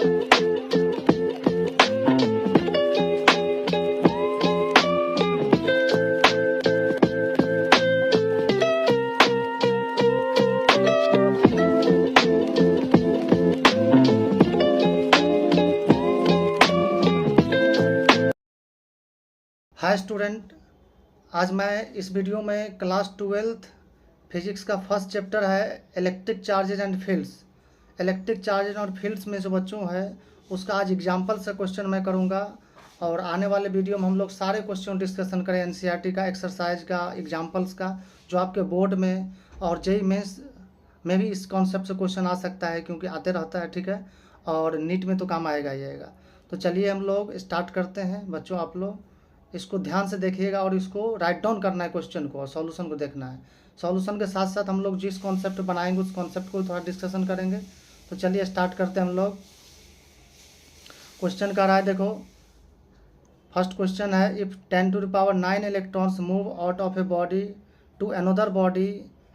Hi student, आज मैं इस वीडियो में क्लास 12th फिजिक्स का फर्स्ट चैप्टर है electric charges and fields. Electric charges और फील्ड्स में जो बच्चों है उसका आज एग्जाम्पल से क्वेश्चन मैं करूंगा और आने वाले वीडियो में हम लोग सारे क्वेश्चन डिस्कशन करें एनसीईआरटी का, एक्सरसाइज का, एग्जाम्पल्स का, जो आपके बोर्ड में और जेईई मेंस में भी इस कॉन्सेप्ट से क्वेश्चन आ सकता है क्योंकि आते रहता है। ठीक है, और नीट में तो काम आएगा ही आएगा। तो चलिए हम लोग स्टार्ट करते हैं। बच्चों आप लोग इसको ध्यान से देखिएगा और इसको राइट डाउन करना है क्वेश्चन को और सॉल्यूशन को देखना है। सॉल्यूशन के साथ साथ हम लोग जिस कॉन्सेप्ट बनाएंगे उस कॉन्सेप्ट को थोड़ा डिस्कशन करेंगे। तो चलिए स्टार्ट करते हैं हम लोग। क्वेश्चन का रहा है, देखो फर्स्ट क्वेश्चन है, if 10⁹ electrons move out of a body to another body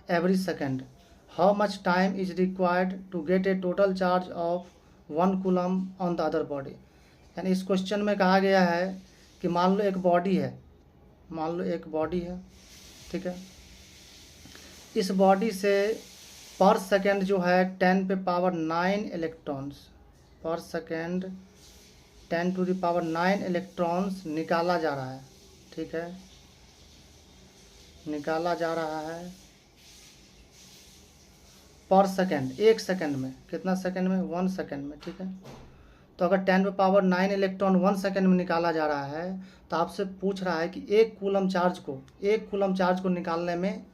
every second, how much time is required to get a total charge of 1 coulomb on the other body. यानी इस question में कहा गया है कि मान लो एक बॉडी है, ठीक है, इस बॉडी से पर सेकेंड जो है 10⁹ इलेक्ट्रॉन्स पर सेकेंड 10⁹ इलेक्ट्रॉन्स निकाला जा रहा है। ठीक है, निकाला जा रहा है पर सेकेंड, एक सेकेंड में। कितना सेकेंड में? 1 सेकेंड में। ठीक है, तो अगर 10⁹ इलेक्ट्रॉन 1 सेकेंड में निकाला जा रहा है तो आपसे पूछ रहा है कि एक कूलम चार्ज को निकालने में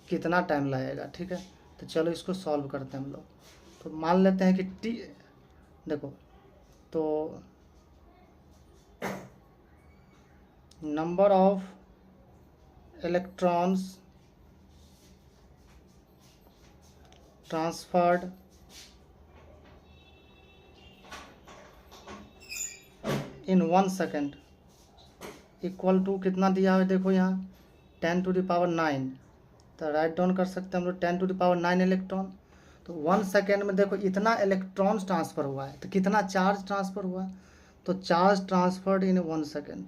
कितना टाइम लगेगा। ठीक है, तो चलो इसको सॉल्व करते हैं हम लोग। तो मान लेते हैं कि देखो, तो number of electrons transferred in 1 second equal to कितना दिया है, देखो यहाँ 10⁹, तो राइट डाउन कर सकते हैं हम लोग 10⁹ इलेक्ट्रॉन। तो 1 सेकेंड में देखो इतना इलेक्ट्रॉन्स ट्रांसफ़र हुआ है, तो कितना चार्ज ट्रांसफ़र हुआ, तो charge transferred in 1 second,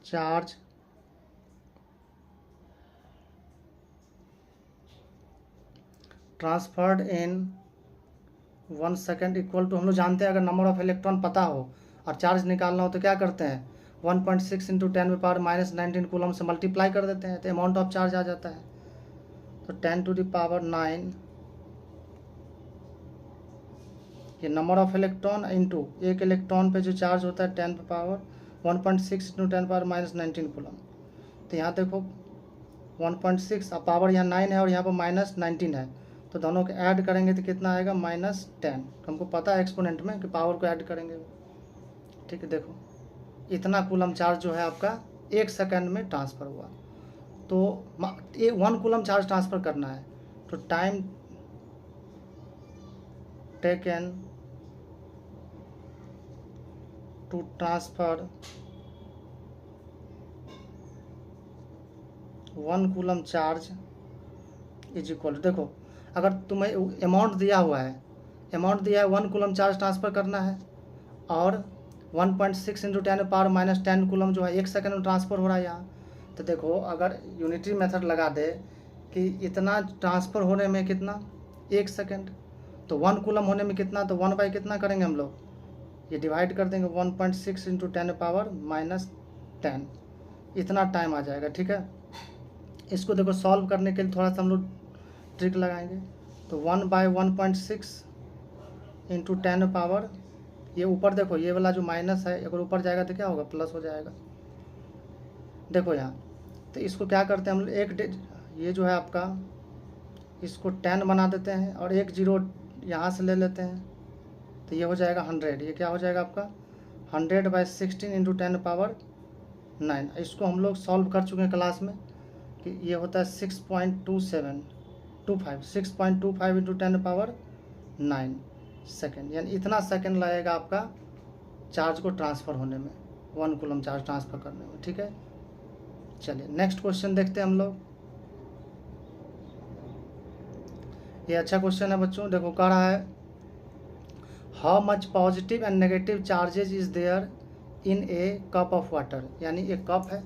charge transferred in 1 second equal to, हम लोग जानते हैं अगर नंबर ऑफ इलेक्ट्रॉन पता हो और चार्ज निकालना हो तो क्या करते हैं, 1.6 × 10⁻⁻19 कूलम से मल्टीप्लाई कर देते हैं तो अमाउंट ऑफ चार्ज आ जाता है। तो 10⁹, ये नंबर ऑफ इलेक्ट्रॉन इंटू एक इलेक्ट्रॉन पे जो चार्ज होता है 1.6 × 10⁻⁻19 कूलम। तो यहाँ देखो 1.6, अब पावर यहाँ 9 है और यहाँ पर -19 है, तो दोनों को ऐड करेंगे तो कितना आएगा, -10। हमको पता है एक्सपोनेंट में कि पावर को ऐड करेंगे। ठीक है, देखो इतना कूलम चार्ज जो है आपका 1 सेकेंड में ट्रांसफ़र हुआ। तो ये 1 कूलम चार्ज ट्रांसफ़र करना है, तो time taken to transfer 1 coulomb charge is equal, देखो अगर तुम्हें अमाउंट दिया हुआ है 1 कूलम चार्ज ट्रांसफ़र करना है और 1.6 × 10⁻⁻10 कूलम जो है 1 सेकेंड में ट्रांसफ़र हो रहा है यहाँ। तो देखो अगर यूनिटरी मेथड लगा दे कि इतना ट्रांसफ़र होने में कितना, 1 सेकेंड, तो 1 कूलम होने में कितना, तो 1 बाई कितना करेंगे हम लोग, ये डिवाइड कर देंगे 1.6 × 10⁻⁻10, इतना टाइम आ जाएगा। ठीक है, इसको देखो सॉल्व करने के लिए थोड़ा सा हम लोग ट्रिक लगाएंगे। तो 1/1.6 × 10⁻, ये ऊपर देखो ये वाला जो माइनस है अगर ऊपर जाएगा तो क्या होगा, प्लस हो जाएगा। देखो यहाँ, तो इसको क्या करते हैं हम लोग, ये जो है आपका इसको 10 बना देते हैं और एक 0 यहाँ से ले लेते हैं, तो ये हो जाएगा 100। ये क्या हो जाएगा आपका 100/16 × 10⁻9। इसको हम लोग सॉल्व कर चुके हैं क्लास में कि ये होता है 6.25 × 10⁻9 सेकेंड, यानी इतना सेकेंड लगेगा आपका चार्ज को ट्रांसफ़र होने में, 1 कूलम चार्ज ट्रांसफ़र करने में। ठीक है, चलिए नेक्स्ट क्वेश्चन देखते हैं हम लोग। ये अच्छा क्वेश्चन है बच्चों, देखो कह रहा है how much positive and negative charges is there in a cup of water, यानी एक कप है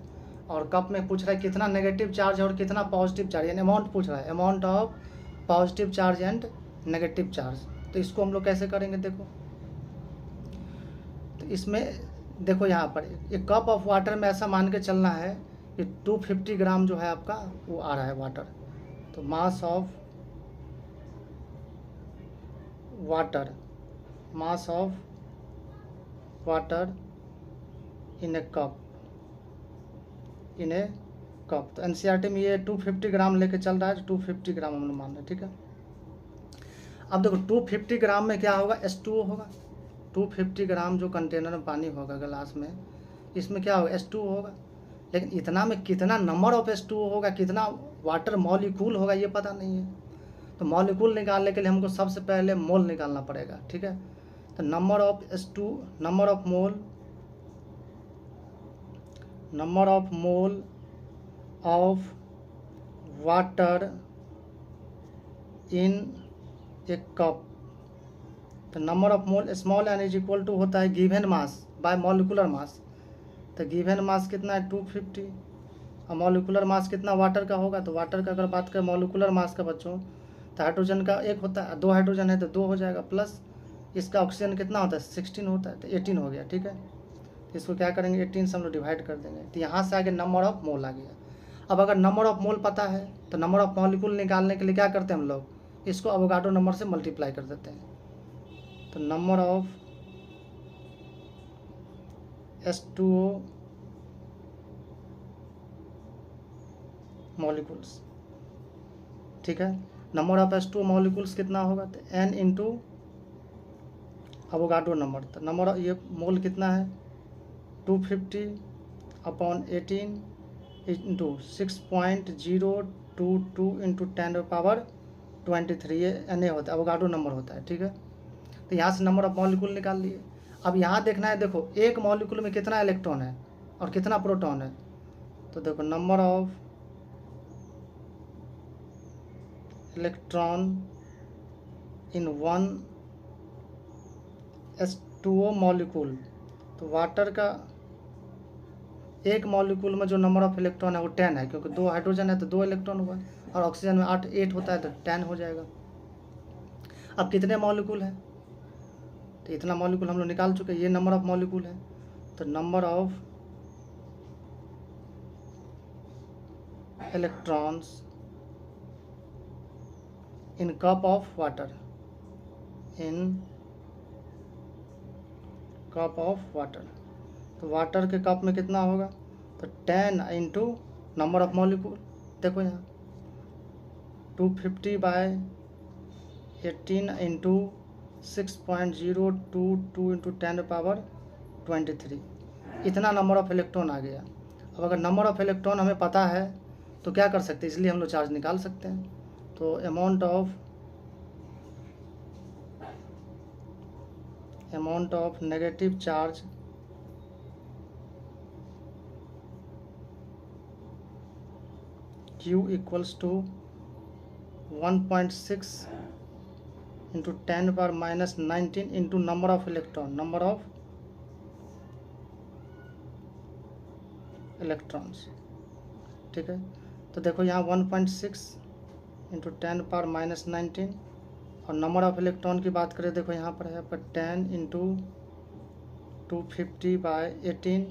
और कप में पूछ रहा है कितना नेगेटिव चार्ज है और कितना पॉजिटिव चार्ज, यानी अमाउंट पूछ रहा है, amount of positive charge and negative charge. तो इसको हम लोग कैसे करेंगे, देखो तो इसमें देखो यहाँ पर एक कप ऑफ वाटर में ऐसा मान के चलना है कि 250 ग्राम जो है आपका वो आ रहा है वाटर। तो mass of water, mass of water in a cup, in a cup. तो एनसीईआरटी में ये 250 ग्राम लेके चल रहा है, 250 ग्राम हम लोग मान रहे हैं, ठीक है। अब देखो 250 ग्राम में क्या होगा, H2O होगा। 250 ग्राम जो कंटेनर में पानी होगा गिलास में, इसमें क्या होगा, H2O होगा। लेकिन इतना में कितना नंबर ऑफ H2O होगा, कितना वाटर मॉलिक्यूल होगा, ये पता नहीं है। तो मॉलिक्यूल निकालने के लिए हमको सबसे पहले मोल निकालना पड़ेगा, ठीक है। तो number of H2, number of mole, number of mole of water in a cup. तो number of mole small n is equal to होता है given mass by molecular mass. तो गिवन मास कितना है 250 और मॉलिकुलर मास कितना वाटर का होगा। तो वाटर का अगर बात करें मॉलिकुलर मास का बच्चों, तो हाइड्रोजन का 1 होता है, 2 हाइड्रोजन है तो 2 हो जाएगा, प्लस इसका ऑक्सीजन कितना होता है 16 होता है, तो 18 हो गया, ठीक है। तो इसको क्या करेंगे 18 से हम लोग डिवाइड कर देंगे। तो यहाँ से आगे नंबर ऑफ मोल आ गया। अब अगर नंबर ऑफ मोल पता है तो नंबर ऑफ मॉलिक्यूल निकालने के लिए क्या करते हैं हम लोग, इसको अवोगाड्रो नंबर से मल्टीप्लाई कर देते हैं। तो नंबर ऑफ H2O मॉलिक्यूल्स, ठीक है। नंबर ऑफ H2O मॉलिक्यूल्स कितना होगा, तो n इंटू अवोगाड्रो नंबर। तो नंबर ऑफ ये मोल कितना है 250/18 इंटू 6.022 इंटू 10⁻23, ये Na होता है, अवोगाड्रो नंबर होता है, ठीक है। तो यहाँ से नंबर ऑफ मॉलिक्यूल निकाल लिए। अब यहाँ देखना है, देखो एक मॉलिक्यूल में कितना इलेक्ट्रॉन है और कितना प्रोटॉन है। तो देखो number of electron in one H2O molecule. तो वाटर का एक मॉलिक्यूल में जो नंबर ऑफ इलेक्ट्रॉन है वो 10 है, क्योंकि 2 हाइड्रोजन है तो 2 इलेक्ट्रॉन हुआ, और ऑक्सीजन में 8 होता है तो 10 हो जाएगा। अब कितने मॉलिक्यूल है, तो इतना मॉलिक्यूल हम लोग निकाल चुके हैं, ये नंबर ऑफ मॉलिक्यूल है। तो number of electrons in cup of water, in cup of water. तो वाटर के कप में कितना होगा, तो 10 इंटू नंबर ऑफ मॉलिक्यूल, देखो यहाँ 250/18 इंटू 6.022 इंटू 10⁻23, इतना नंबर ऑफ इलेक्ट्रॉन आ गया। अब अगर नंबर ऑफ इलेक्ट्रॉन हमें पता है तो क्या कर सकते हैं, इसलिए हम लोग चार्ज निकाल सकते हैं। तो amount of negative charge Q equals to 1.6 into 10⁻⁻19 into number of electron, number of electrons, ठीक है। तो देखो यहाँ 1.6 इंटू 10⁻⁻19 और नंबर ऑफ इलेक्ट्रॉन की बात करें, देखो यहाँ पर है आपका 10 इंटू 250/18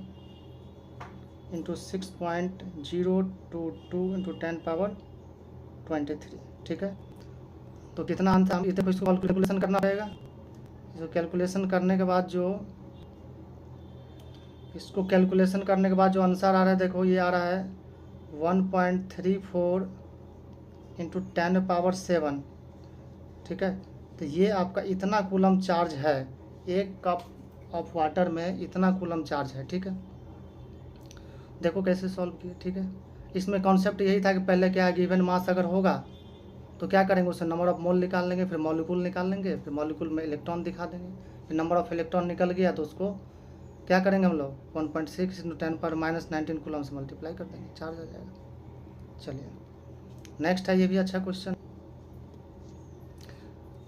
इंटू 6.022 इंटू 10⁻23, ठीक है। तो कितना आंसर, हम देखो इसको कैलकुलेशन करना पड़ेगा। इसको कैलकुलेशन करने के बाद जो आंसर आ रहा है, देखो ये आ रहा है 1.34 इंटू 10⁻7, ठीक है। तो ये आपका इतना कूलम चार्ज है, एक कप ऑफ वाटर में इतना कूलम चार्ज है, ठीक है। देखो कैसे सॉल्व किए, ठीक है। इसमें कॉन्सेप्ट यही था कि पहले क्या है, गिवन मास अगर होगा तो क्या करेंगे, उससे नंबर ऑफ मोल निकाल लेंगे, फिर मॉलिक्यूल निकाल लेंगे, फिर मॉलिक्यूल में इलेक्ट्रॉन दिखा देंगे, फिर नंबर ऑफ इलेक्ट्रॉन निकल गया तो उसको क्या करेंगे हम लोग 1.6 इंटू 10⁻⁻19 कूलम से मल्टीप्लाई कर देंगे, चार्ज आ जाएगा। चलिए नेक्स्ट है, ये भी अच्छा क्वेश्चन।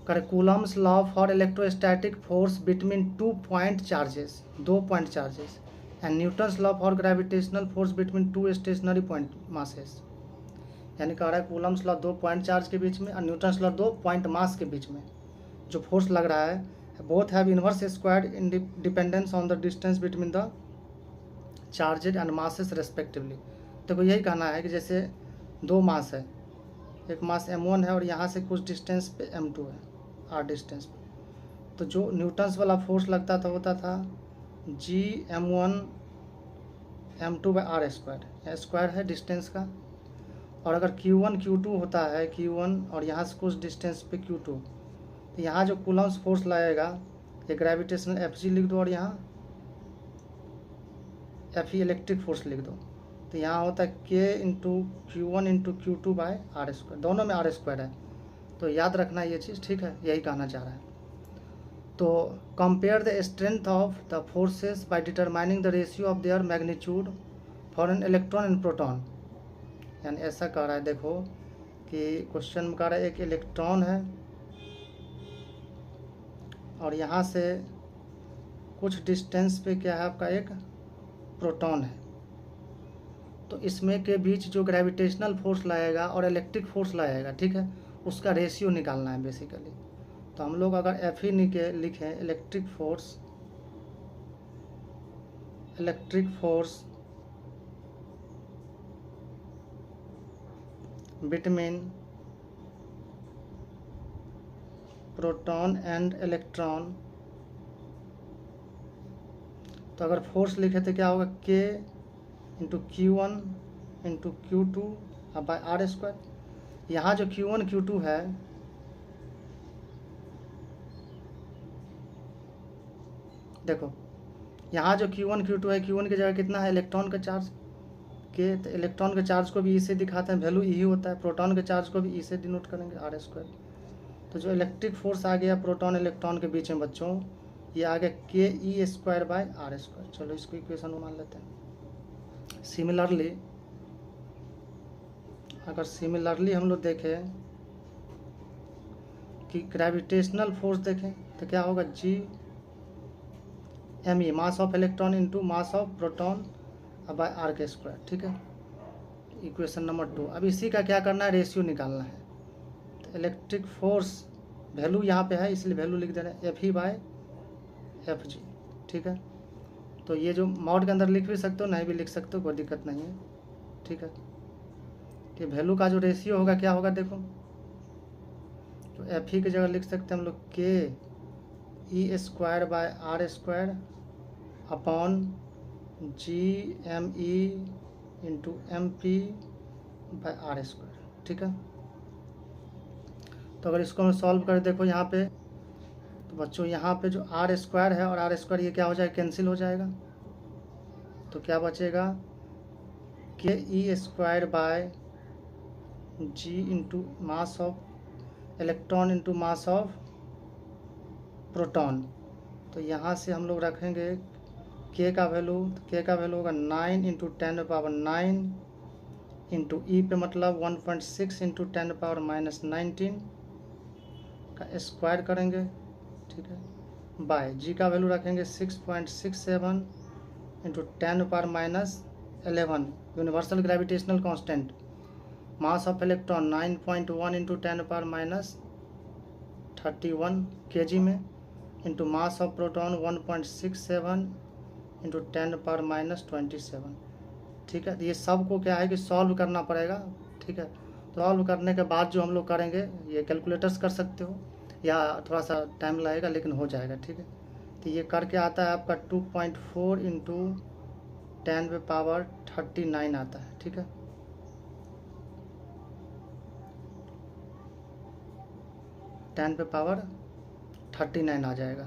करे Coulomb's law for electrostatic force between 2 point charges, 2 point charges, and Newton's law for gravitational force between 2 stationary point masses. यानी कह रहा है कूलम्स लॉ 2 पॉइंट चार्ज के बीच में और न्यूटन्स लॉ 2 पॉइंट मास के बीच में जो फोर्स लग रहा है, both have inverse squared in dependence on the distance between the charged and masses respectively. देखो यही कहना है कि जैसे दो मास है, एक मास m1 है और यहाँ से कुछ डिस्टेंस पे m2 है, r डिस्टेंस पे, तो जो न्यूटन्स वाला फोर्स लगता था होता था g m1 m2 by R square, square है डिस्टेंस का। और अगर q1 q2 होता है, q1 और यहाँ से कुछ डिस्टेंस पे q2, तो यहाँ जो कूलम्स फोर्स लगेगा ये ग्रेविटेशनल Fg लिख दो और यहाँ Fe इलेक्ट्रिक फोर्स लिख दो। तो यहाँ होता है k into Q1 into Q2 by are square, दोनों में आर स्क्वायर है, तो याद रखना ये चीज़, ठीक है, यही कहना चाह रहा है। तो compare the strength of the forces by determining the ratio of their magnitude for an electron and proton. यानी ऐसा कह रहा है, देखो कि क्वेश्चन में कह रहा है एक इलेक्ट्रॉन है और यहाँ से कुछ डिस्टेंस पे क्या है आपका एक प्रोटॉन है, तो इसमें के बीच जो ग्रेविटेशनल फोर्स लगेगा और इलेक्ट्रिक फोर्स लगेगा, ठीक है, उसका रेशियो निकालना है बेसिकली। तो हम लोग अगर Fe लिखें electric force between proton and electron, तो अगर फोर्स लिखे तो क्या होगा k into Q1 into Q2 by are square. यहाँ जो Q1 Q2 है, देखो यहाँ जो Q1 Q2 है, Q1 की जगह कितना है इलेक्ट्रॉन का चार्ज k, तो इलेक्ट्रॉन के चार्ज को भी E से दिखाते हैं, वैल्यू E होता है, प्रोटॉन के चार्ज को भी E से डिनोट करेंगे आर स्क्वायर। तो जो इलेक्ट्रिक फोर्स आ गया प्रोटॉन इलेक्ट्रॉन के बीच में बच्चों, ये आ गया के e square by are square. चलो इसको इक्वेशन मान लेते हैं। सिमिलरली हम लोग देखें कि ग्रेविटेशनल फोर्स देखें तो क्या होगा G M E, mass of electron into mass of proton by R के स्क्वायर, ठीक है, इक्वेशन नंबर 2। अब इसी का क्या करना है, रेशियो निकालना है। तो इलेक्ट्रिक फोर्स वैल्यू यहाँ पे है इसलिए वैल्यू लिख दे रहे हैं Fe बाय Fg, ठीक है। तो ये जो मॉड के अंदर लिख भी सकते हो, नहीं भी लिख सकते हो, कोई दिक्कत नहीं है, ठीक है। कि वैल्यू का जो रेशियो होगा क्या होगा, देखो तो Fe की जगह लिख सकते हैं हम लोग K e square by are square upon G M e into m p by are square, ठीक है। तो अगर इसको हम सॉल्व करें, देखो यहाँ पे तो बच्चों यहाँ पे जो आर स्क्वायर है और आर स्क्वायर ये क्या हो जाएगा, कैंसिल हो जाएगा। तो क्या बचेगा K e square by G into mass of electron into mass of proton. तो यहाँ से हम लोग रखेंगे के का वैल्यू, के का वैल्यू होगा 9 इंटू 10⁻9 इंटू ई पे मतलब 1.6 इंटू 10⁻−19 का स्क्वायर करेंगे, ठीक है, बाय जी का वैल्यू रखेंगे 6.67 into 10⁻−11 universal gravitational constant, mass of electron 9.1 into 10⁻31 kg में, into mass of proton 1.67 into 10⁻27, ठीक है। तो ये सब को क्या है कि सॉल्व करना पड़ेगा, ठीक है। सॉल्व करने के बाद जो हम लोग करेंगे, ये कैलकुलेटर्स कर सकते हो या थोड़ा सा टाइम लगेगा लेकिन हो जाएगा, ठीक है। तो ये करके आता है आपका 2.4 इंटू 10⁻39 आता है, ठीक है। टेन पे पावर 39 आ जाएगा।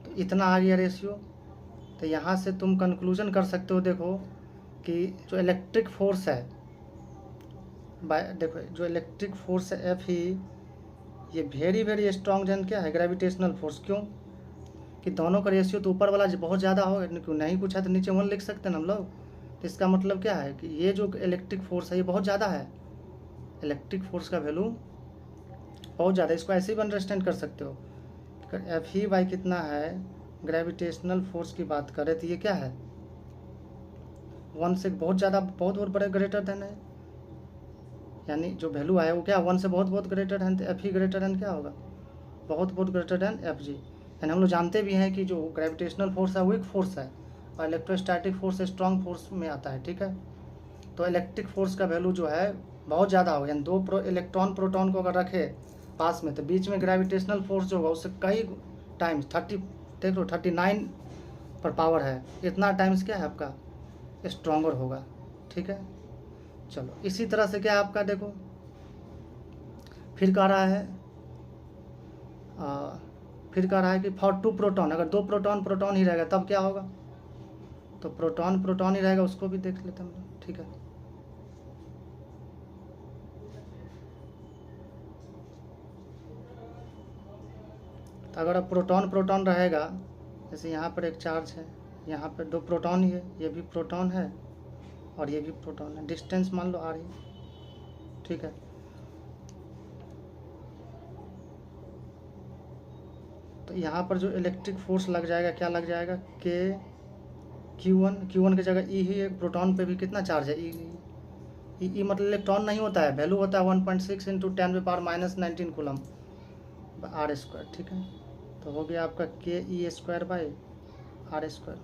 तो इतना आ गया रेशियो। तो यहाँ से तुम कंक्लूजन कर सकते हो, देखो कि जो इलेक्ट्रिक फोर्स है देखो जो इलेक्ट्रिक फोर्स है F ही, ये वेरी स्ट्रॉन्ग जन क्या है, ग्रेविटेशनल फोर्स। क्यों कि दोनों का रेशियो तो ऊपर वाला बहुत ज़्यादा होगा, क्यों नहीं पूछा तो नीचे 1 लिख सकते हैं हम लोग। तो इसका मतलब क्या है कि ये जो इलेक्ट्रिक फोर्स है ये बहुत ज़्यादा है, इलेक्ट्रिक फोर्स का वैल्यू बहुत ज़्यादा, इसको ऐसे भी अंडरस्टैंड कर सकते हो। अगर एफ ही बाई कितना है, ग्रेविटेशनल फोर्स की बात करें तो ये क्या है, 1 से बहुत ज़्यादा, बहुत बहुत बड़े ग्रेटर देन है, यानी जो वैल्यू आया वो क्या 1 से बहुत बहुत ग्रेटर देन, तो एफ ही ग्रेटर देन क्या होगा, बहुत बहुत ग्रेटर देन एफ जी। यानी हम लोग जानते भी हैं कि जो ग्रेविटेशनल फोर्स है वीक फोर्स है और इलेक्ट्रोस्टैटिक फोर्स स्ट्रॉन्ग फोर्स में आता है, ठीक है। तो इलेक्ट्रिक फोर्स का वैल्यू जो है बहुत ज़्यादा होगा, यानी दो इलेक्ट्रॉन प्रोटॉन को अगर रखे पास में तो बीच में ग्रेविटेशनल फोर्स जो होगा उससे कई टाइम्स 30, देख लो 39 पर पावर है, इतना टाइम्स क्या है आपका स्ट्रॉन्गर होगा, ठीक है। चलो इसी तरह से क्या है आपका, देखो फिर कह रहा है कि फॉर 2 प्रोटॉन, अगर 2 प्रोटॉन ही रहेगा तब क्या होगा, तो प्रोटॉन ही रहेगा, उसको भी देख लेते हैं हम लोग, ठीक है। तो अगर अब प्रोटॉन रहेगा, जैसे यहाँ पर एक चार्ज है, यहाँ पर 2 प्रोटॉन ही है, ये भी प्रोटॉन है और ये भी प्रोटॉन है, डिस्टेंस मान लो आ रही, ठीक है। तो यहाँ पर जो इलेक्ट्रिक फोर्स लग जाएगा, क्या लग जाएगा, के Q1 की जगह E ही, एक प्रोटॉन पे भी कितना चार्ज है, E मतलब इलेक्ट्रॉन नहीं होता है, वैल्यू होता है 1.6 इंटू 10⁻⁻19 कूलम R स्क्वायर, ठीक है। तो हो गया आपका KE² बाई R स्क्वायर।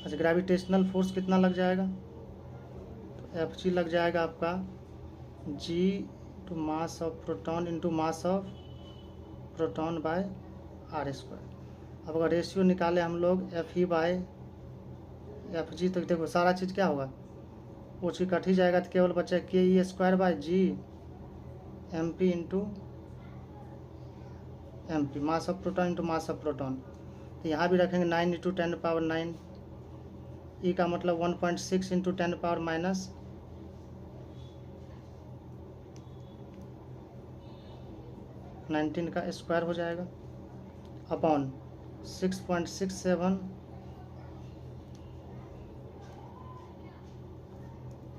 अच्छा ग्रेविटेशनल फोर्स कितना लग जाएगा, तो Fg लग जाएगा आपका G to mass of proton into mass of proton by R square. अब अगर रेशियो निकाले हम लोग एफ ही बाय एफ जी, तो देखो सारा चीज़ क्या होगा, वो चीज़ कट ही जाएगा, तो केवल बचा KE² by G MP into MP, mass of proton into mass of proton. तो यहाँ भी रखेंगे 9 इंटू 10⁻9, E का मतलब 1.6 इंटू 10⁻19 का स्क्वायर हो जाएगा upon 6.67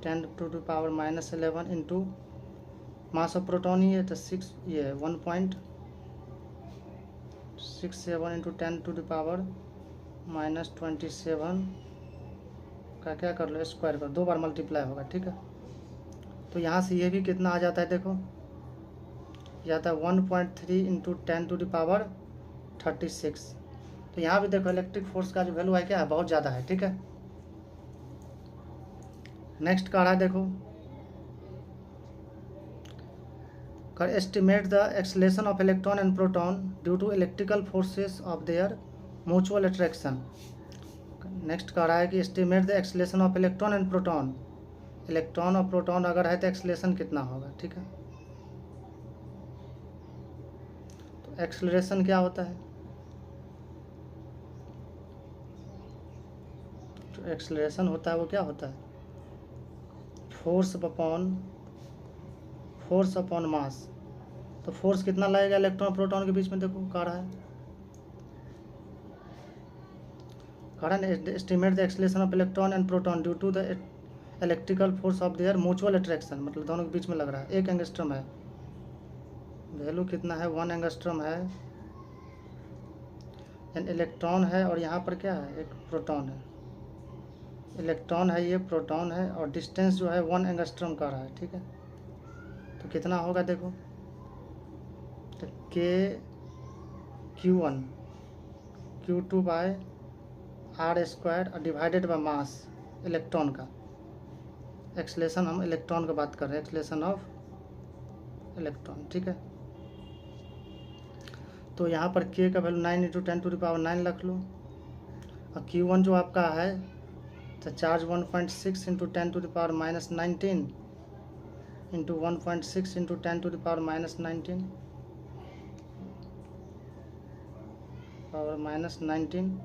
10⁻11 into mass of proton ही है, तो 1.67 इंटू 10⁻27 का क्या कर लो स्क्वायर कर, 2 बार मल्टीप्लाई होगा, ठीक है। तो यहाँ से ये भी कितना आ जाता है, देखो यह आता है 1.3 इंटू 10⁻36। तो यहाँ भी देखो इलेक्ट्रिक फोर्स का जो वैल्यू है क्या है, बहुत ज़्यादा है, ठीक है। नेक्स्ट कह रहा है, देखो कर estimate the acceleration of electron and proton due to electrical forces of their mutual attraction. Next कह रहा है कि estimate the acceleration of electron and proton, electron और प्रोटॉन अगर है तो एक्सेलरेशन कितना होगा, ठीक है। तो एक्सेलरेशन क्या होता है, जो एक्सेलरेशन होता है वो क्या होता है, फोर्स अपॉन मास। तो फोर्स कितना लगेगा इलेक्ट्रॉन प्रोटॉन के बीच में, देखो कह रहा है estimate the acceleration of electron and proton due to the electrical force of their mutual attraction, मतलब दोनों के बीच में लग रहा है, 1 एंगस्ट्रम है, वैल्यू कितना है 1 एंगस्ट्रम है, एंड इलेक्ट्रॉन है और यहाँ पर क्या है एक प्रोटॉन है, इलेक्ट्रॉन है ये प्रोटॉन है, और डिस्टेंस जो है 1 एंगस्ट्रम का रहा है, ठीक है। तो कितना होगा देखो, तो Q1 Q2 by R square divided by mass electron का, एक्सेलरेशन हम इलेक्ट्रॉन का बात कर रहे हैं, एक्सेलरेशन ऑफ इलेक्ट्रॉन, ठीक है। तो यहाँ पर K का वैल्यू 9 इंटू 10⁻9 रख लो, और Q1 जो आपका है तो charge 1.6 into 10⁻19 into 1.6 into 10⁻19 power -19,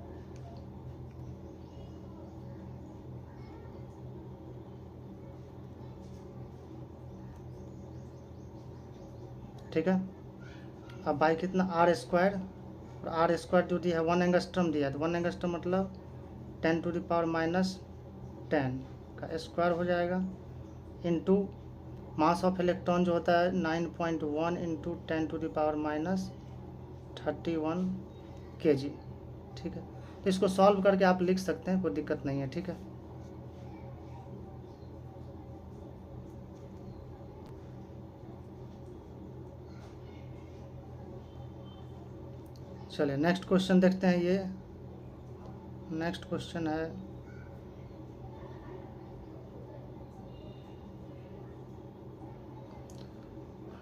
ठीक है। अब बाई कितना R स्क्वायर, और R स्क्वायर जो दिया है 1 एंगस्ट्रम दिया है, तो 1 एंगस्ट्रम मतलब 10⁻10 का स्क्वायर हो जाएगा इंटू मास ऑफ इलेक्ट्रॉन जो होता है 9.1 इंटू 10⁻31 kg। ठीक है, तो इसको सॉल्व करके आप लिख सकते हैं, कोई दिक्कत नहीं है। ठीक है, चलिए नेक्स्ट क्वेश्चन देखते हैं। ये नेक्स्ट क्वेश्चन है,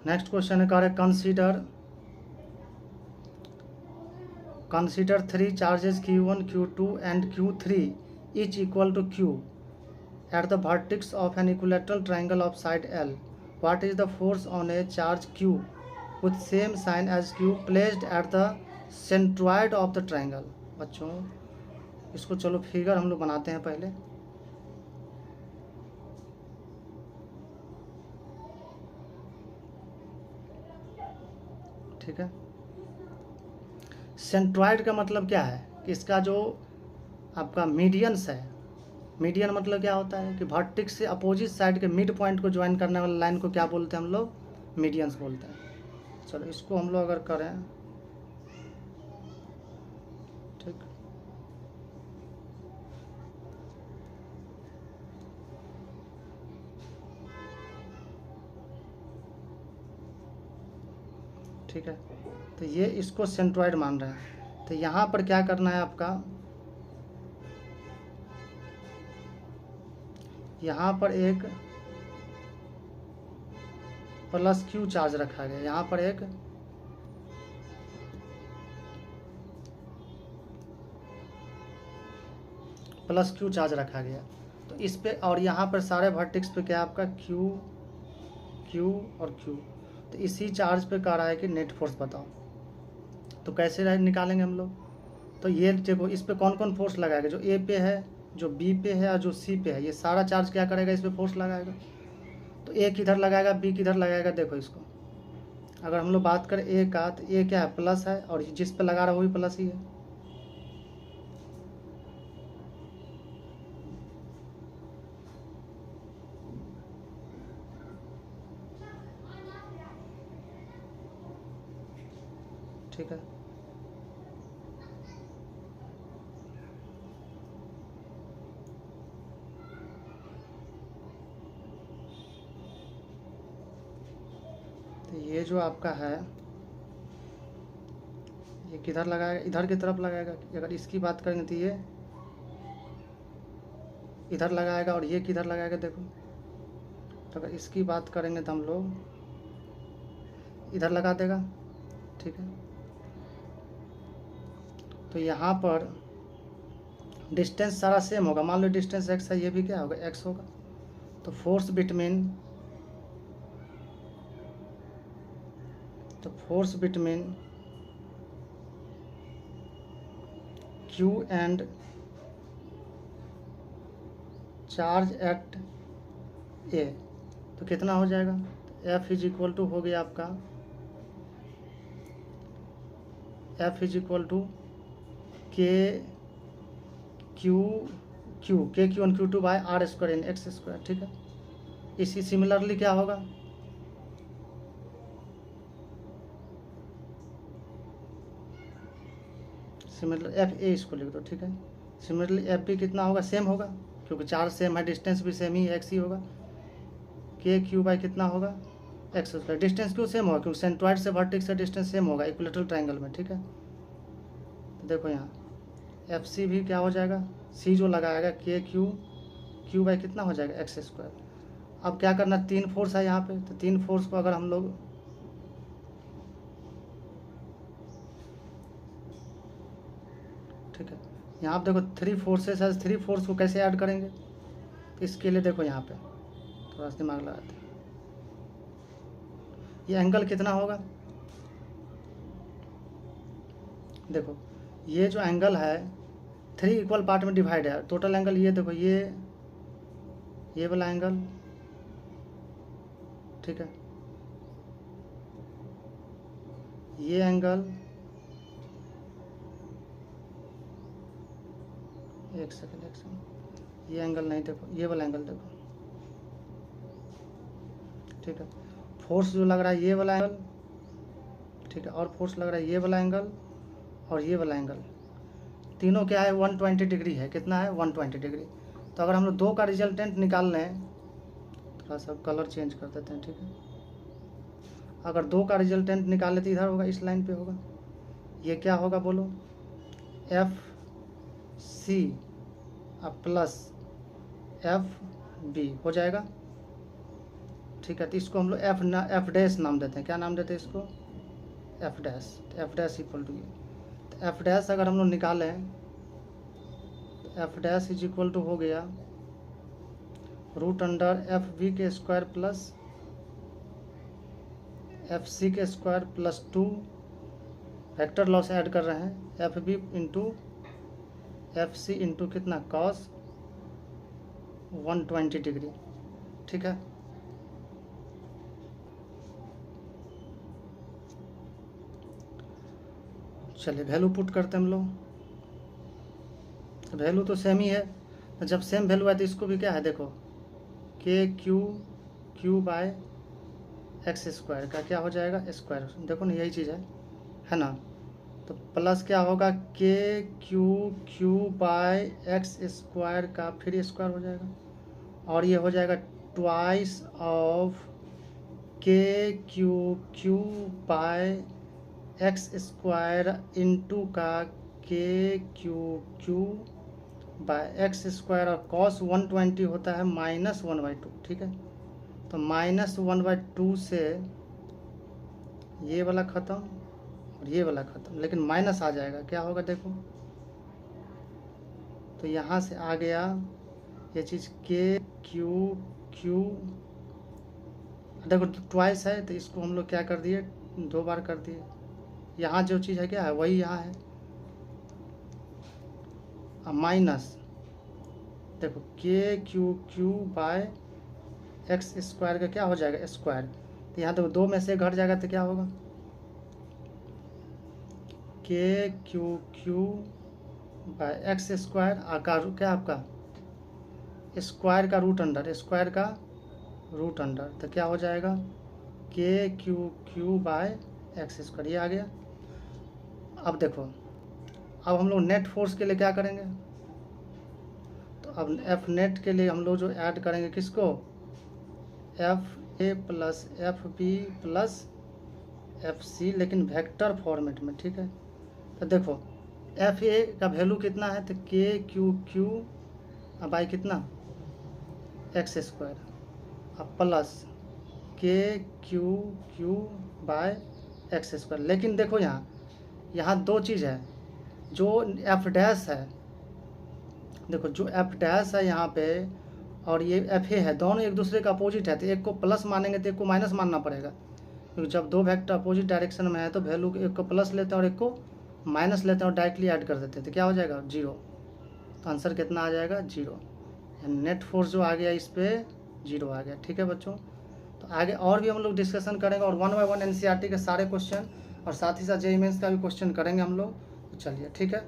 नेक्स्ट क्वेश्चन है, correct consider 3 charges Q1, Q2 and Q3 each equal to Q at the vertex of an equilateral triangle of side L. What is the force on a charge Q with same sign as Q placed at the centroid of the triangle? बच्चों इसको चलो figure हम लोग बनाते हैं पहले। ठीक है, सेंट्रॉइड का मतलब क्या है कि इसका जो आपका मीडियंस है, मीडियन मतलब क्या होता है कि वर्टेक्स से अपोजिट साइड के मिड पॉइंट को ज्वाइन करने वाले लाइन को क्या बोलते हैं हम लोग? मीडियंस बोलते हैं। चलो इसको हम लोग अगर करें, ठीक, ठीक है, तो ये इसको सेंट्रॉइड मान रहे हैं। तो यहाँ पर क्या करना है आपका, यहाँ पर एक प्लस Q चार्ज रखा गया, यहाँ पर एक प्लस Q चार्ज रखा गया। तो इस पे और यहाँ पर सारे वर्टेक्स पे क्या आपका Q, Q और Q। तो इसी चार्ज पे कह रहा है कि नेट फोर्स बताओ। तो कैसे निकालेंगे हम लोग? तो ये देखो इस पे कौन कौन फोर्स लगाएगा, जो ए पे है, जो बी पे है और जो सी पे है, ये सारा चार्ज क्या करेगा, इस पे फोर्स लगाएगा। तो ए किधर लगाएगा, बी किधर लगाएगा? देखो इसको अगर हम लोग बात करें ए का, तो ए क्या है, प्लस है, और जिस पे लगा रहा है वही प्लस ही है। ठीक है, तो ये जो आपका है, ये किधर लगाएगा, इधर की तरफ लगाएगा। अगर इसकी बात करेंगे तो ये इधर लगाएगा, और ये किधर लगाएगा देखो। तो अगर इसकी बात करेंगे तो हम लोग इधर लगा देगा। ठीक है, तो यहाँ पर डिस्टेंस सारा सेम होगा। मान लो डिस्टेंस x है, ये भी क्या होगा, x होगा। तो force between Q and charge at A तो कितना हो जाएगा? F इज इक्वल टू हो गया आपका, F is equal to KQ1Q2 by R square in X square. ठीक है, इसी सिमिलरली क्या होगा, सिमिलर एफ ए इसको लिख दो। ठीक है, सिमिलरली एफ भी कितना होगा, सेम होगा, क्योंकि चार्ज सेम है, डिस्टेंस भी सेम ही है, एक्स ही होगा। KQ बाई कितना होगा, एक्स स्क्वायर। डिस्टेंस क्यों सेम होगा, क्योंकि सेंट्रॉइड से वर्टेक्स से डिस्टेंस सेम होगा इक्विलेटरल ट्रायंगल में। ठीक है, तो देखो यहाँ FC भी क्या हो जाएगा, C जो लगाएगा KQ बाई कितना हो जाएगा, एक्स स्क्वायर। अब क्या करना, तीन फोर्स है यहाँ पे, तो तीन फोर्स को अगर हम लोग ठीक है, यहाँ आप देखो थ्री फोर्सेस है, थ्री फोर्स को कैसे ऐड करेंगे? तो इसके लिए देखो यहाँ पे थोड़ा सा दिमाग लगाते हैं। ये एंगल कितना होगा, देखो ये जो एंगल है 3 इक्वल पार्ट में डिवाइड है। टोटल एंगल ये देखो, ये वाला एंगल, ठीक है, ये एंगल, एक सेकंड, ये एंगल नहीं, देखो ये वाला एंगल देखो। ठीक है। फोर्स जो लग रहा है ये वाला एंगल, ठीक है, और फोर्स लग रहा है ये वाला एंगल और ये वाला एंगल, तीनों क्या है 120 डिग्री है। कितना है 120 डिग्री। तो अगर हम लोग दो का रिजल्टेंट निकाल लें, थोड़ा सा कलर चेंज कर देते हैं, ठीक है। अगर दो का रिजल्टेंट निकाले तो इधर होगा, इस लाइन पे होगा। ये क्या होगा बोलो, F C plus F B हो जाएगा, ठीक है। तो इसको हम लोग एफ डैश नाम देते हैं। क्या नाम देते हैं इसको, F dash. F dash equal to ये, तो एफ डैश अगर हम लोग निकालें तो F dash is equal to हो गया रूट अंडर एफ बी के स्क्वायर प्लस एफ सी के square plus 2, vector laws add कर रहे हैं, F B into F C into कितना कॉस 120 डिग्री, ठीक है। चलिए वैल्यू पुट करते हैं हम लोग। वैल्यू तो सेम ही है, तो जब सेम वैल्यू है तो इसको भी क्या है देखो, के क्यू बाय एक्स स्क्वायर का क्या हो जाएगा स्क्वायर, देखो ना यही चीज़ है ना। तो प्लस क्या होगा के क्यू बाय एक्स स्क्वायर का फिर स्क्वायर हो जाएगा, और ये हो जाएगा twice of K Q by X square into का K Q by X square, और कॉस 120 होता है -1/2, ठीक है। तो -1/2 से ये वाला ख़त्म और ये वाला ख़त्म, लेकिन माइनस आ जाएगा, क्या होगा देखो। तो यहाँ से आ गया ये चीज़ के क्यू देखो ट्वाइस है, तो इसको हम लोग क्या कर दिए 2 बार कर दिए। यहाँ जो चीज़ है क्या है वही यहाँ है, माइनस देखो के क्यू बाय एक्स स्क्वायर का क्या हो जाएगा स्क्वायर। तो यहाँ देखो 2 में से घट जाएगा तो क्या होगा के क्यू बाय एक्स स्क्वायर आकार क्या आपका स्क्वायर का रूट अंडर, स्क्वायर का रूट अंडर, तो क्या हो जाएगा के क्यू बाय एक्स स्क्वायर, ये आ गया। अब देखो अब हम लोग नेट फोर्स के लिए क्या करेंगे, तो अब एफ नेट के लिए हम लोग जो ऐड करेंगे किसको, F A plus F B plus F C, लेकिन वेक्टर फॉर्मेट में, ठीक है। तो देखो एफ ए का वैल्यू कितना है, तो के क्यू बाई कितना एक्स स्क्वायर, अब प्लस के क्यू बाय एक्स स्क्वायर। लेकिन देखो यहाँ 2 चीज़ है, जो एफ डैश है, देखो जो एफ डैश है यहाँ पे और ये एफ ए है, दोनों एक दूसरे का अपोजिट है, तो एक को प्लस मानेंगे तो एक को माइनस मानना पड़ेगा, क्योंकि जब 2 वेक्टर अपोजिट डायरेक्शन में है तो वैल्यू एक को प्लस लेते हैं और एक को माइनस लेते हैं और डायरेक्टली ऐड कर देते हैं, तो क्या हो जाएगा 0। तो आंसर कितना आ जाएगा 0, नेट फोर्स जो आ गया इस पर 0 आ गया, ठीक है बच्चों। तो आगे और भी हम लोग डिस्कशन करेंगे और 1 बाय 1 एनसीईआरटी के सारे क्वेश्चन और साथ ही साथ जेईई मेंस का भी क्वेश्चन करेंगे हम लोग। तो चलिए ठीक है।